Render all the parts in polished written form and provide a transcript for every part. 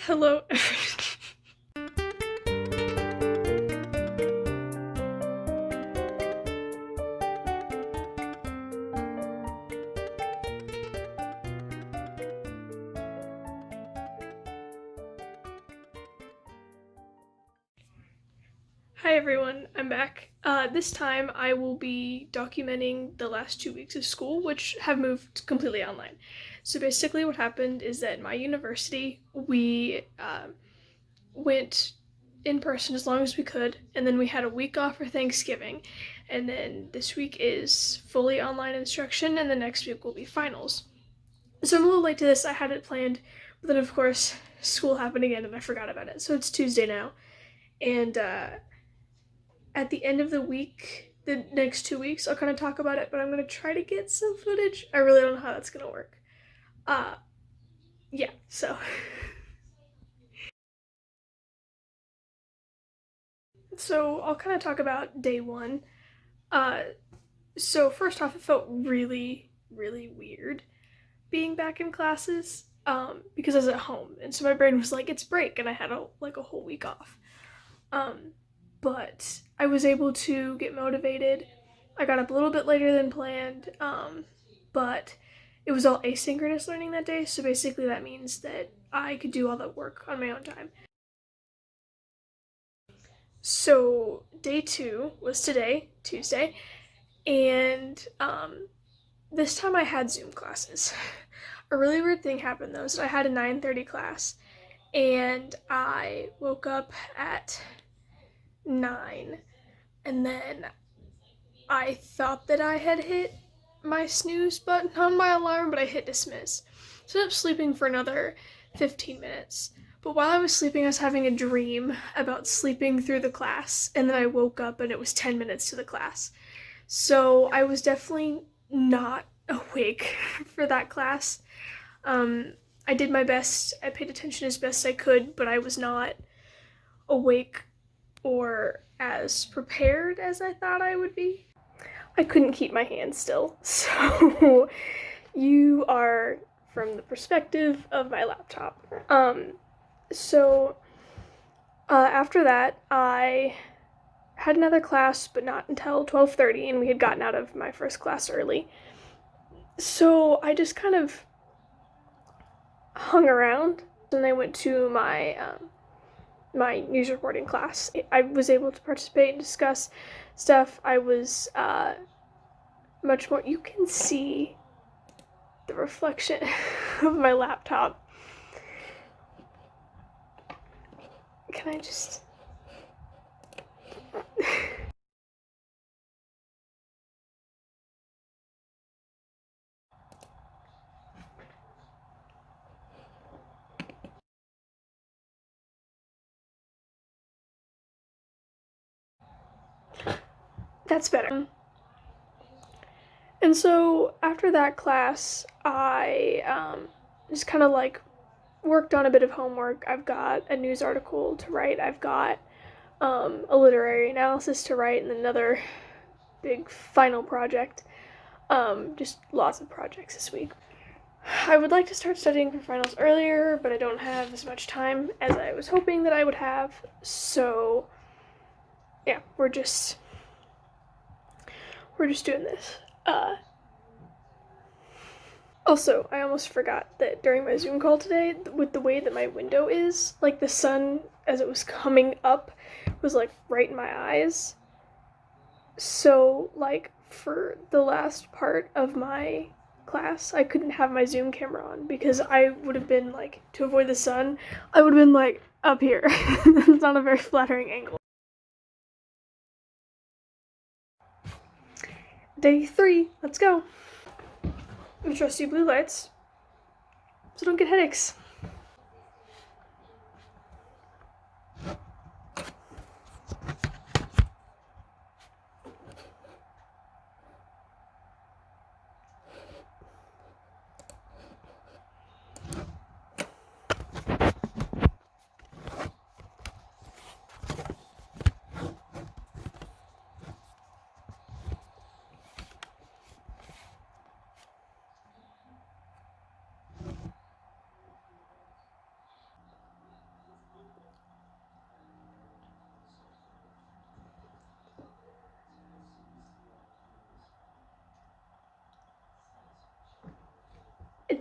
Hello. Hi everyone, I'm back. This time I will be documenting the last 2 weeks of school, which have moved completely online. So basically, what happened is that my university, we went in person as long as we could, and then we had a week off for Thanksgiving, and then this week is fully online instruction, and the next week will be finals. So I'm a little late to this. I had it planned, but then of course school happened again, and I forgot about it. So it's Tuesday now, and at the end of the week, the next 2 weeks, I'll kind of talk about it, but I'm gonna try to get some footage. I really don't know how that's gonna work. Uh, yeah, so. So I'll kind of talk about day one. Uh, so first off, it felt really, really weird being back in classes because I was at home, and so my brain was like, it's break, and I had a whole week off. Um, but I was able to get motivated. I got up a little bit later than planned, but it was all asynchronous learning that day, so basically that means that I could do all that work on my own time. So day two was today, Tuesday, and this time I had Zoom classes. A really weird thing happened though, so I had a 9:30 class, and I woke up at 9, and then I thought that I had hit my snooze button on my alarm, but I hit dismiss. So I ended up sleeping for another 15 minutes. But while I was sleeping, I was having a dream about sleeping through the class, and then I woke up and it was 10 minutes to the class. So I was definitely not awake for that class. I did my best, I paid attention as best I could, but I was not awake or as prepared as I thought I would be. I couldn't keep my hands still. So you are from the perspective of my laptop. So after that, I had another class, but not until 12:30, and we had gotten out of my first class early. So I just kind of hung around, and I went to my news reporting class. I was able to participate and discuss stuff. I was much more. You can see the reflection of my laptop. Can I just. That's better. And so after that class, I just kind of like worked on a bit of homework. I've got a news article to write, I've got a literary analysis to write, and another big final project. Just lots of projects this week. I would like to start studying for finals earlier, but I don't have as much time as I was hoping that I would have. So, yeah, we're just doing this. Also, I almost forgot that during my Zoom call today, with the way that my window is, like the sun as it was coming up was like right in my eyes. So, like, for the last part of my class, I couldn't have my Zoom camera on because I would have been like, to avoid the sun, I would have been like up here. It's not a very flattering angle. Day 3, let's go. I trust you blue lights, so don't get headaches.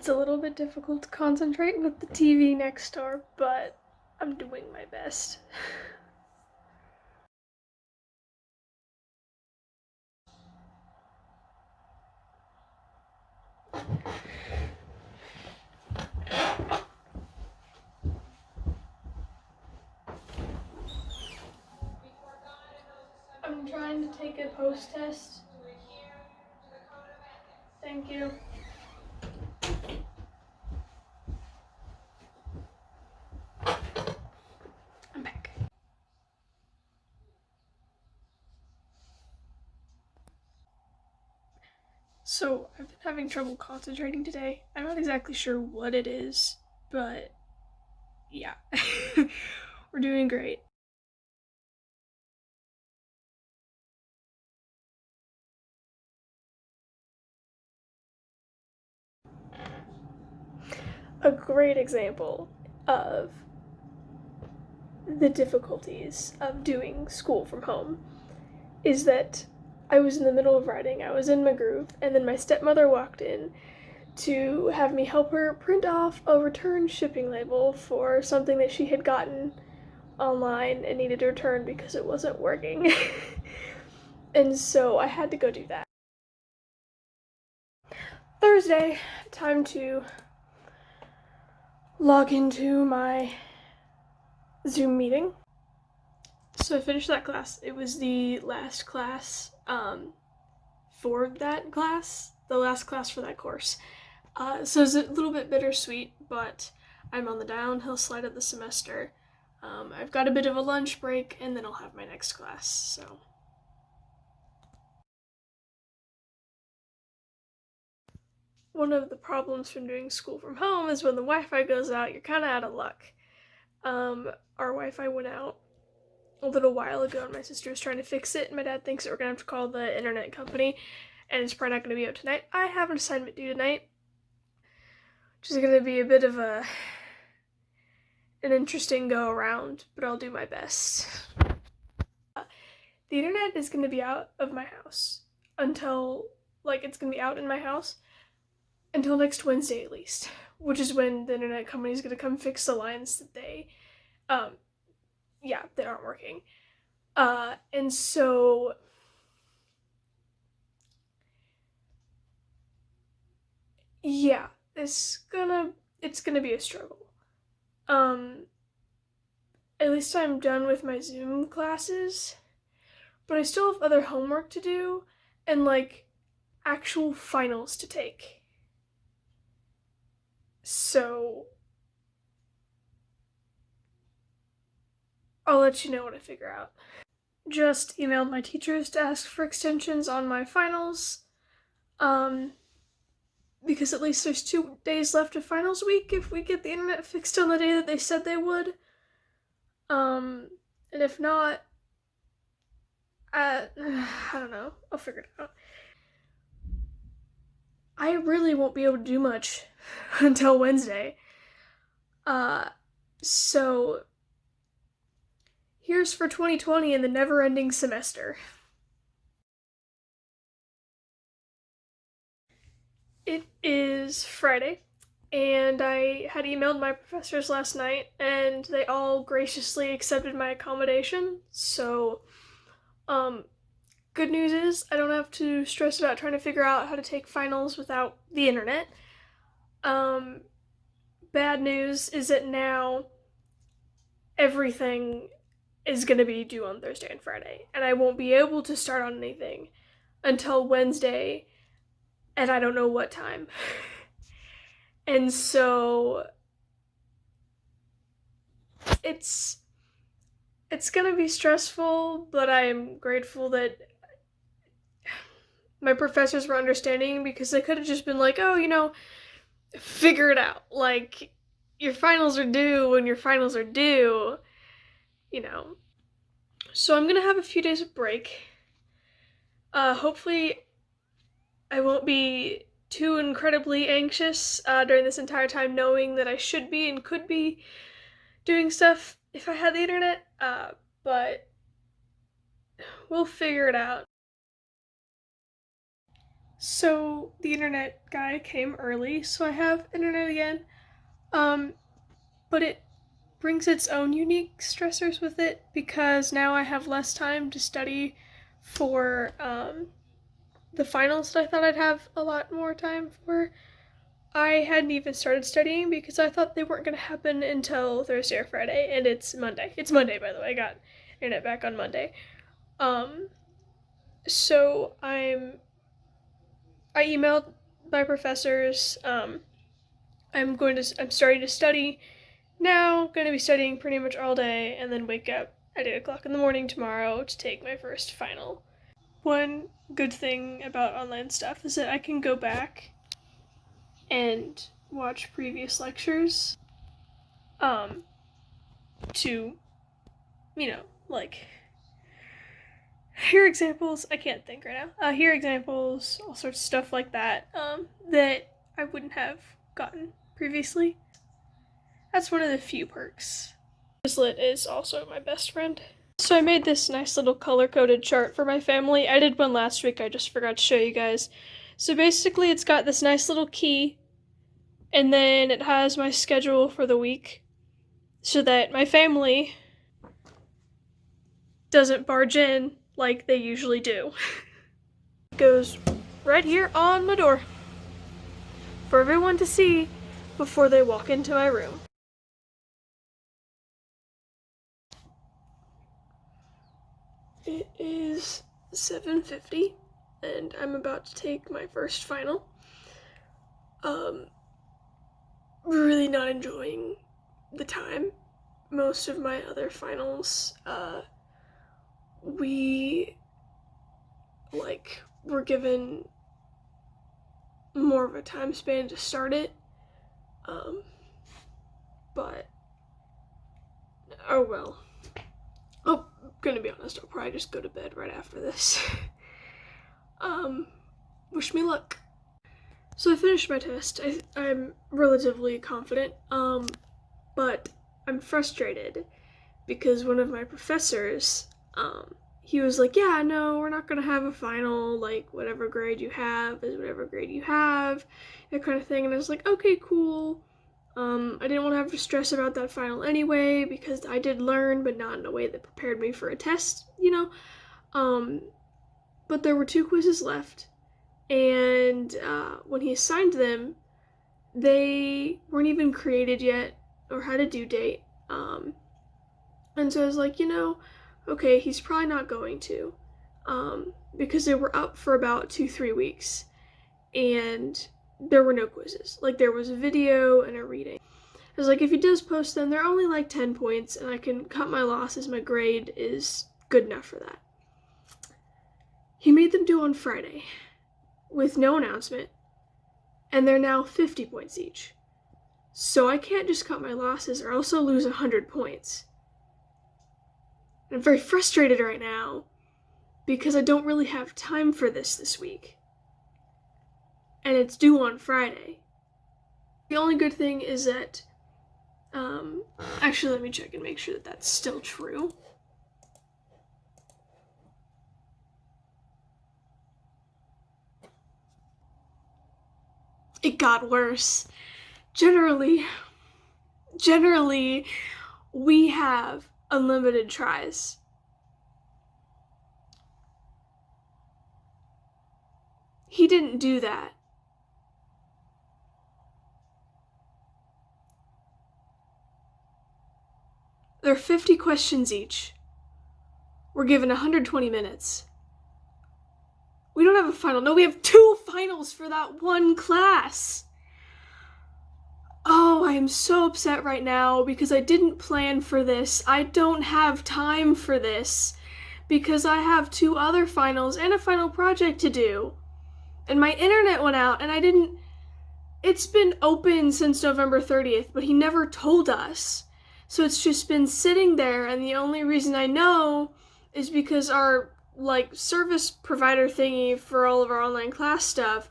It's a little bit difficult to concentrate with the TV next door, but I'm doing my best. I'm trying to take a post test. Thank you. I'm back. So, I've been having trouble concentrating today. I'm not exactly sure what it is, but yeah. We're doing great. A great example of the difficulties of doing school from home is that I was in the middle of writing, I was in my groove, and then my stepmother walked in to have me help her print off a return shipping label for something that she had gotten online and needed to return because it wasn't working. And so I had to go do that. Thursday, time to log into my Zoom meeting. So I finished that class. It was the last class for that class, the last class for that course. So it's a little bit bittersweet, but I'm on the downhill slide of the semester. I've got a bit of a lunch break, and then I'll have my next class, so. One of the problems from doing school from home is when the Wi-Fi goes out, you're kind of out of luck. Our Wi-Fi went out a little while ago, and my sister was trying to fix it, and my dad thinks that we're gonna have to call the internet company, and it's probably not gonna be out tonight. I have an assignment due tonight, which is gonna be a bit of an interesting go around, but I'll do my best. The internet is gonna be out of my house until, it's gonna be out in my house until next Wednesday at least, which is when the internet company is gonna come fix the lines that they aren't working. And so yeah, it's gonna be a struggle. At least I'm done with my Zoom classes, but I still have other homework to do and actual finals to take. So I'll let you know what I figure out. Just emailed my teachers to ask for extensions on my finals. Because at least there's 2 days left of finals week if we get the internet fixed on the day that they said they would. And if not, I don't know. I'll figure it out. I really won't be able to do much until Wednesday. So here's for 2020 and the never-ending semester. It is Friday, and I had emailed my professors last night, and they all graciously accepted my accommodation. So, good news is I don't have to stress about trying to figure out how to take finals without the internet. Bad news is that now everything is gonna be due on Thursday and Friday, and I won't be able to start on anything until Wednesday, and I don't know what time. And so it's gonna be stressful, but I am grateful that my professors were understanding, because they could have just been like, oh, figure it out. Your finals are due when your finals are due, So I'm gonna have a few days of break. Hopefully I won't be too incredibly anxious during this entire time, knowing that I should be and could be doing stuff if I had the internet, but we'll figure it out. So the internet guy came early, so I have internet again. But it brings its own unique stressors with it because now I have less time to study for the finals that I thought I'd have a lot more time for. I hadn't even started studying because I thought they weren't going to happen until Thursday or Friday, and it's Monday. It's Monday, by the way. I got internet back on Monday. So I emailed my professors. I'm starting to study now. Going to be studying pretty much all day, and then wake up at 8 o'clock in the morning tomorrow to take my first final. One good thing about online stuff is that I can go back and watch previous lectures to, like, hear examples. I can't think right now. Hear examples, all sorts of stuff like that, that I wouldn't have gotten previously. That's one of the few perks. Quizlet is also my best friend. So I made this nice little color-coded chart for my family. I did one last week, I just forgot to show you guys. So basically it's got this nice little key, and then it has my schedule for the week, so that my family doesn't barge in like they usually do. It goes right here on my door for everyone to see before they walk into my room. It is 7:50 and I'm about to take my first final. Really not enjoying the time. Most of my other finals, we were given more of a time span to start it. But oh well. I'm gonna be honest, I'll probably just go to bed right after this. Wish me luck. So I finished my test. I'm relatively confident, but I'm frustrated because one of my professors, he was like, yeah, no, we're not gonna have a final, like, whatever grade you have is whatever grade you have, that kind of thing, and I was like, okay, cool. I didn't want to have to stress about that final anyway, because I did learn, but not in a way that prepared me for a test, but there were 2 quizzes left, and when he assigned them, they weren't even created yet, or had a due date, and so I was like, okay, he's probably not going to, because they were up for about 2-3 weeks, and there were no quizzes. Like, there was a video and a reading. I was like, if he does post them, they're only like 10 points, and I can cut my losses. My grade is good enough for that. He made them due on Friday with no announcement, and they're now 50 points each. So I can't just cut my losses or else I'll lose 100 points. I'm very frustrated right now because I don't really have time for this week. And it's due on Friday. The only good thing is that, actually let me check and make sure that that's still true. It got worse. Generally, we have unlimited tries. He didn't do that. There are 50 questions each. We're given 120 minutes. We don't have a final. No, we have 2 finals for that one class. Oh, I am so upset right now because I didn't plan for this. I don't have time for this because I have 2 other finals and a final project to do. And my internet went out and I didn't... It's been open since November 30th, but he never told us. So it's just been sitting there, and the only reason I know is because our, service provider thingy for all of our online class stuff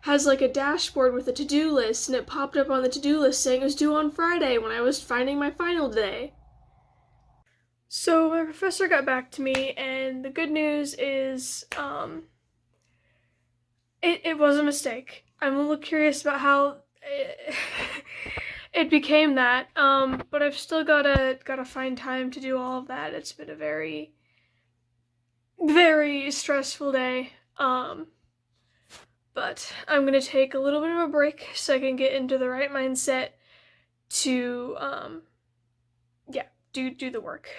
has, a dashboard with a to-do list, and it popped up on the to-do list saying it was due on Friday when I was finding my final day. So my professor got back to me, and the good news is, It was a mistake. I'm a little curious about how it became that. But I've still gotta find time to do all of that. It's been a very, very stressful day. But I'm gonna take a little bit of a break so I can get into the right mindset to do the work.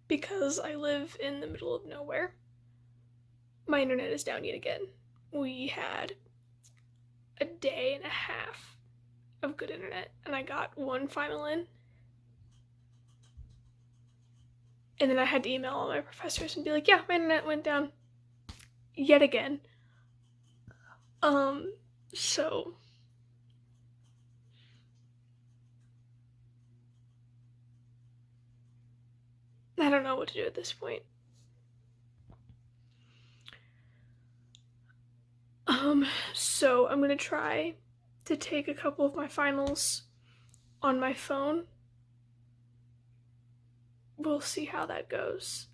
Because I live in the middle of nowhere, my internet is down yet again. We had a day and a half of good internet, and I got one final in. And then I had to email all my professors and be like, yeah, my internet went down yet again. So I don't know what to do at this point. So I'm gonna try to take a couple of my finals on my phone. We'll see how that goes.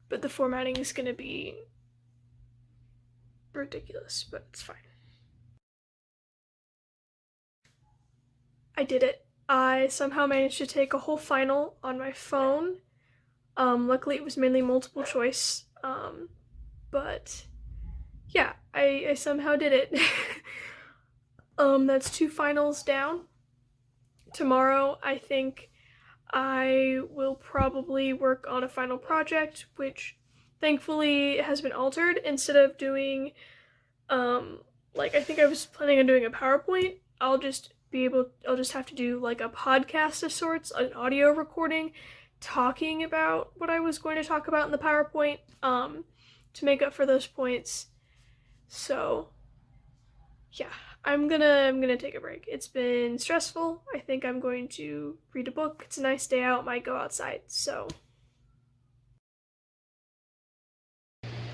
But the formatting is gonna be ridiculous, but it's fine. I did it. I somehow managed to take a whole final on my phone. Luckily it was mainly multiple choice. But yeah, I somehow did it. That's 2 finals down. Tomorrow, I think I will probably work on a final project, which thankfully has been altered. Instead of doing, I think I was planning on doing a PowerPoint, I'll just have to do like a podcast of sorts, an audio recording, talking about what I was going to talk about in the PowerPoint, to make up for those points. So yeah, I'm gonna take a break. It's been stressful. I think I'm going to read a book. It's a nice day out, might go outside, so.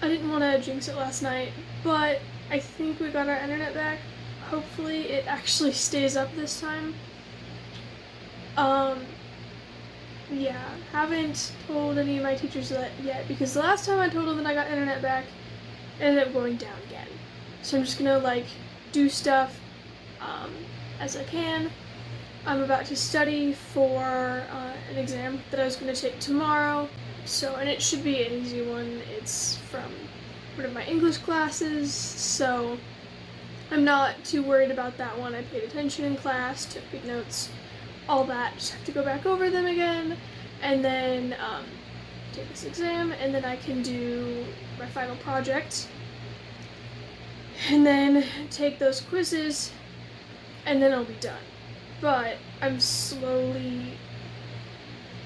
I didn't want to jinx it last night, but I think we got our internet back. Hopefully it actually stays up this time. Yeah, haven't told any of my teachers that yet, because the last time I told them that I got internet back, it ended up going down again. So I'm just gonna do stuff as I can. I'm about to study for an exam that I was going to take tomorrow. And it should be an easy one. It's from one of my English classes, so I'm not too worried about that one. I paid attention in class, took good notes, all that. Just have to go back over them again, and then take this exam, and then I can do my final project, and then take those quizzes, and then I'll be done. But I'm slowly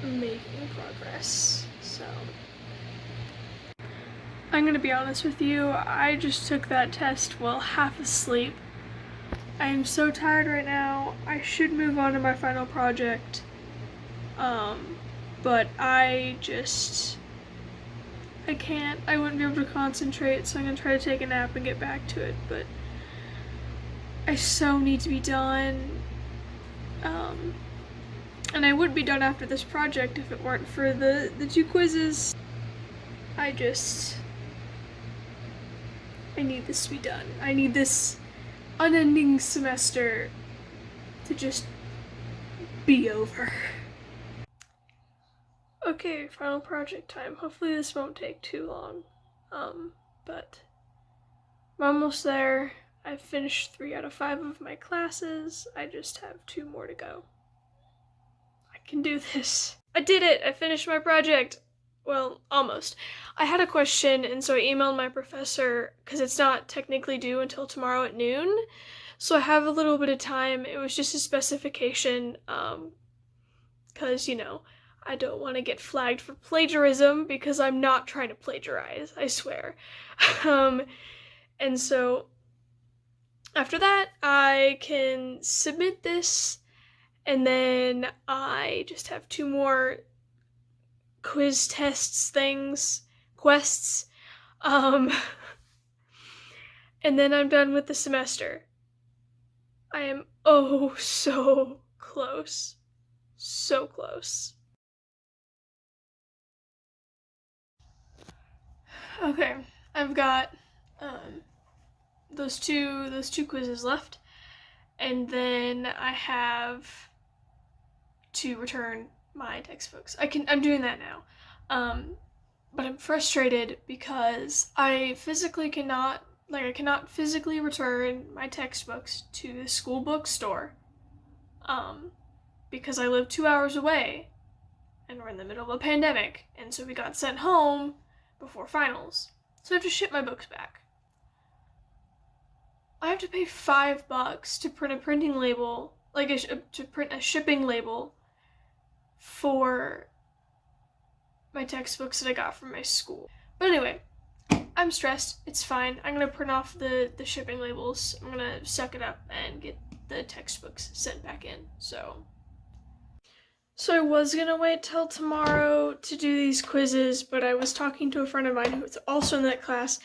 making progress, so. I'm gonna be honest with you, I just took that test while half asleep. I am so tired right now. I should move on to my final project. But I can't. I wouldn't be able to concentrate, so I'm gonna try to take a nap and get back to it, but I so need to be done. And I would be done after this project if it weren't for the 2 quizzes. I need this to be done. I need this unending semester to just be over. Okay, final project time. Hopefully this won't take too long. But I'm almost there. I've finished 3 out of 5 of my classes. I just have 2 more to go. I can do this. I did it! I finished my project! Well, almost. I had a question, and so I emailed my professor, because it's not technically due until tomorrow at noon, so I have a little bit of time. It was just a specification, because, I don't want to get flagged for plagiarism, because I'm not trying to plagiarize, I swear. And so after that, I can submit this, and then I just have 2 more quiz tests quests, and then I'm done with the semester. I am oh so close. So close. Okay, I've got those two quizzes left, and then I have to return my textbooks. I'm doing that now. But I'm frustrated because I cannot physically return my textbooks to the school bookstore. Because I live 2 hours away and we're in the middle of a pandemic, and so we got sent home before finals. So I have to ship my books back. I have to pay $5 to print a printing label, to print a shipping label for my textbooks that I got from my school. But anyway, I'm stressed. It's fine. I'm gonna print off the shipping labels. I'm gonna suck it up and get the textbooks sent back in. So I was gonna wait till tomorrow to do these quizzes, but I was talking to a friend of mine who was also in that class,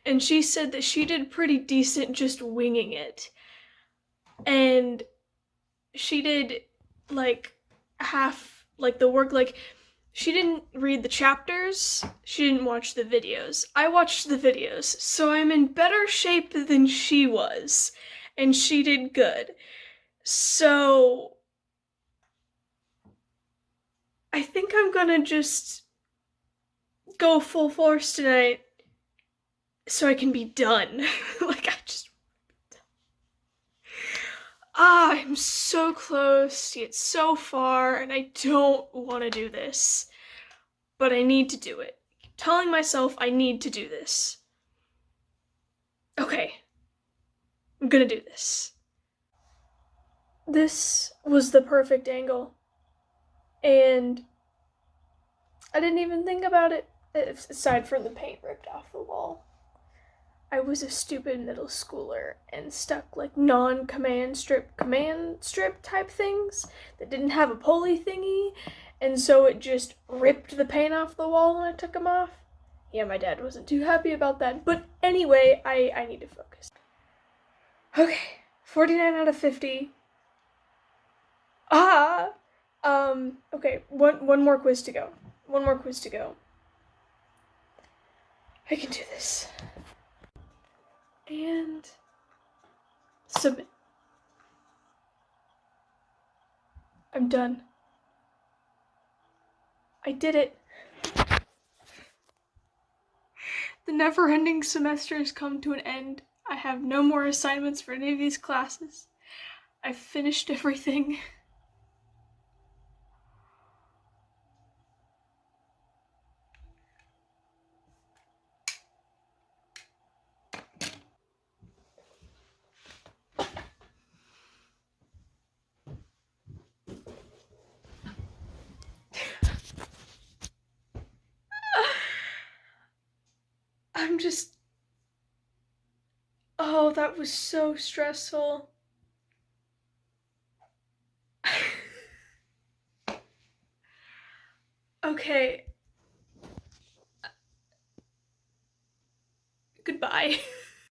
and she said that she did pretty decent just winging it. And she did half the work, she didn't read the chapters, she didn't watch the videos. I watched the videos, so I'm in better shape than she was, and she did good. So I think I'm gonna just go full force tonight so I can be done. I'm so close, yet so far, and I don't want to do this. But I need to do it. I keep telling myself I need to do this. Okay. I'm gonna do this. This was the perfect angle. And I didn't even think about it, aside from the paint ripped off the wall. I was a stupid middle schooler and stuck command strip type things that didn't have a pulley thingy, and so it just ripped the paint off the wall when I took them off. Yeah, my dad wasn't too happy about that, but anyway, I need to focus. Okay, 49 out of 50. Okay, one more quiz to go. I can do this. And submit. I'm done. I did it. The never-ending semester has come to an end. I have no more assignments for any of these classes. I've finished everything. Oh, that was so stressful. Okay. Goodbye.